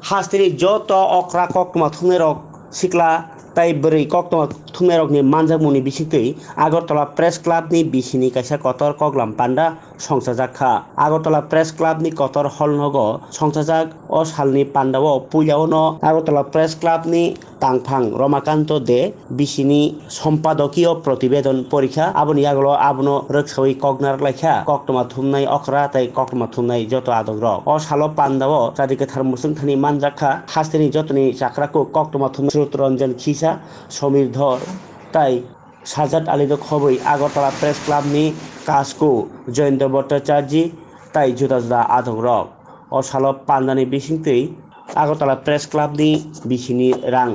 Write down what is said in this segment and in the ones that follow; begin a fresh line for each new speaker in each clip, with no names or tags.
हास्टेनि जत अक्रा कक्टमा थुंगेरक सिक्ला ताई बरै कक्टमा थुंगेरकनि मानजामुनि बिसिकै आगरतला प्रेस क्लाबनि बिसिनि काइसा कतर कगलाम पान्डा संसाजाखा आगरतला प्रेस क्लाबनि कतर हलनग संसाजाक अ सालनि पान्डाव पुइलावनो आगरतला प्रेस क्लाबनि तांफां रमाकान्त दे बिसिनि सम्पादकीय प्रतिवेदन परीक्षा आबनि आगलो आबनो रोखसावै कगनार लाइखा कक्टमा थुमनाय अक्रा ताई कक्टमा थुमनाय जत आदग्र अ सालो पान्डाव जादिके थारमुसुंथानि मानजाखा हास्टेनि जतनि जाख्राखौ कक्टमा थुम रंजन खिसा समीर धर ताई साजाद आलिद खबै आगरतला प्रेस क्लाबनि कासको जयेन्द्र भट्टाचार्य ताई जुदा जुदा आदग्रक अ सालो पान्डानि बिसिंतै आगरतला प्रेस क्लाबनि बिसिनि रां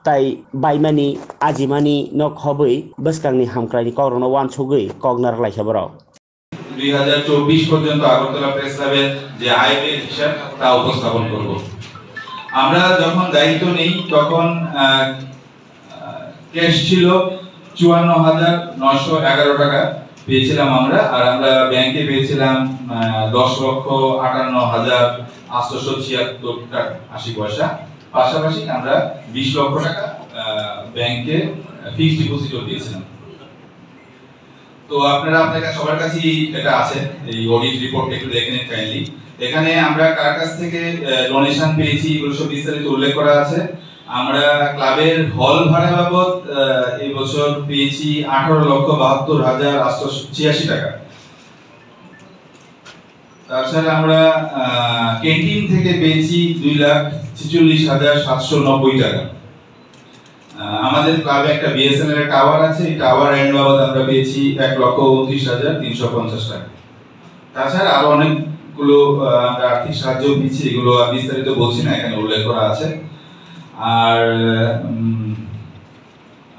ताई बाइमानि आजिमानि न खबै बसकांनि हामक्रानि करनो वानसगै कगनार लाइसाबराव
2024 পর্যন্ত আগরতলা প্রেস ক্লাবের যে আয় ব্যয়ের হিসাব তা উপস্থাপন করব। আমরা যখন দায়িত্ব নেই তখন ক্যাশ ছিল 54,911 টাকা পেয়েছিলাম আমরা, আর আমরা ব্যাংকে পেয়েছিলাম 10,58,876 টাকা 80 পয়সা। পাশাপাশি আমরা 20 লক্ষ টাকা ব্যাংকে ফিক্সড ডিপোজিটও দিয়েছিলাম। তো আপনারা আপনাদের সবার কাছেই এটা আছে, এই অডিট রিপোর্ট একটু দেখে নিন কাইন্ডলি। এখানে আমরা কার কাছ থেকে ডোনেশন পেয়েছি এগুলো সব বিস্তারিত উল্লেখ করা আছে। আমরা ক্লাবের হল ভাড়া বাবদ এই বছর পেয়েছি 18,72,886 টাকা। তাছাড়া আমরা ক্যান্টিন থেকে পেয়েছি 2,46,790 টাকা। আমাদের ক্লাবে একটা বিএসএনএল এর টাওয়ার আছে, এই টাওয়ার রেন্ট বাবদ আমরা পেয়েছি 1,29,350 টাকা। তাছাড়া আরো অনেকগুলো আমরা আর্থিক সাহায্য পেয়েছি, এগুলো বিস্তারিত বলছি না, এখানে উল্লেখ করা আছে। আর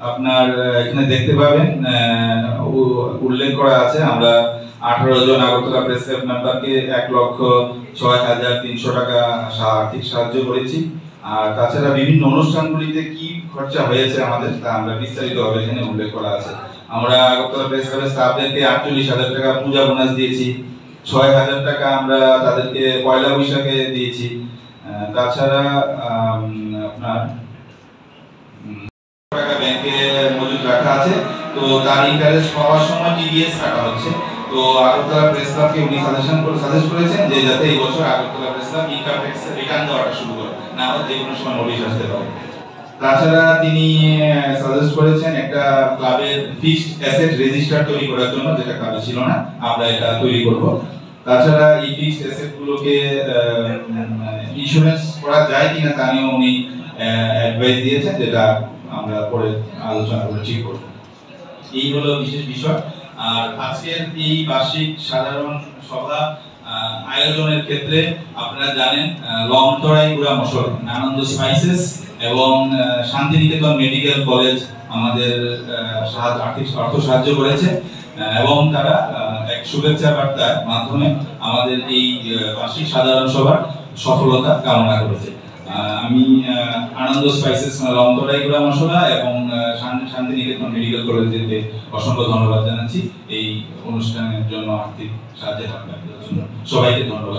আপনার এখানে দেখতে পাবেন উল্লেখ করা আছে আমরা 18 জন আগরতলা প্রেস ক্লাব মেম্বারকে 1,06,300 টাকা আর্থিক সাহায্য করেছি। আর তাছাড়া বিভিন্ন অনুষ্ঠানগুলিতে কি খরচা হয়েছে আমাদের তা আমরা বিস্তারিতভাবে এখানে উল্লেখ করা আছে। আমরা আগরতলা প্রেস ক্লাবের স্টাফদেরকে 48,000 টাকা পূজা বোনাস দিয়েছি, 6,000 টাকা আমরা তাদেরকে পয়লা বৈশাখে দিয়েছি। তাছাড়া আপনার টাকা ব্যাংকে মজুদ রাখা আছে, তো তার ইন্টারেস্ট পাওয়ার সময় টিডিএস কাটা হচ্ছে। তো আগরতলা প্রেস ক্লাবকে উনি সাজেস্ট করেছেন যে যাতে এই বছর Agartala press club income tax return দেওয়াটা শুরু করে, না হলে যে কোনো সময় নোটিশ আসতে পারে। তাছাড়া তিনি সাজেস্ট করেছেন একটা ক্লাবের ফিক্সড অ্যাসেট রেজিস্টার তৈরি করার জন্য, যেটা ক্লাবে ছিল না, আমরা এটা তৈরি করব। তাছাড়া এই ফিক্সড অ্যাসেট গুলোকে ইন্স্যুরেন্স করা যায় কিনা তা নিয়ে উনি অ্যাডভাইস দিয়েছেন, যেটা আমরা পরে আলোচনা করে ঠিক করব। এই হলো বিশেষ বিষয়। আর আজকের এই বার্ষিক সাধারণ সভা আয়োজনের ক্ষেত্রে আপনারা জানেন লংতরাই গুড়া মশলা, আনন্দ স্পাইসেস এবং শান্তিনিকেতন মেডিকেল কলেজ আমাদের আর্থিক অর্থ সাহায্য করেছে এবং তারা এক শুভেচ্ছা বার্তার মাধ্যমে আমাদের এই বার্ষিক সাধারণ সভার সফলতা কামনা করেছে। আমি আনন্দ স্পাইসেস লংতরাই গুড়া মশলা এবং শান্তিনিকেতন মেডিকেল কলেজকে অসংখ্য ধন্যবাদ জানাচ্ছি এই অনুষ্ঠানের জন্য, আর্থিক সাহায্যের জন্য সবাইকে ধন্যবাদ।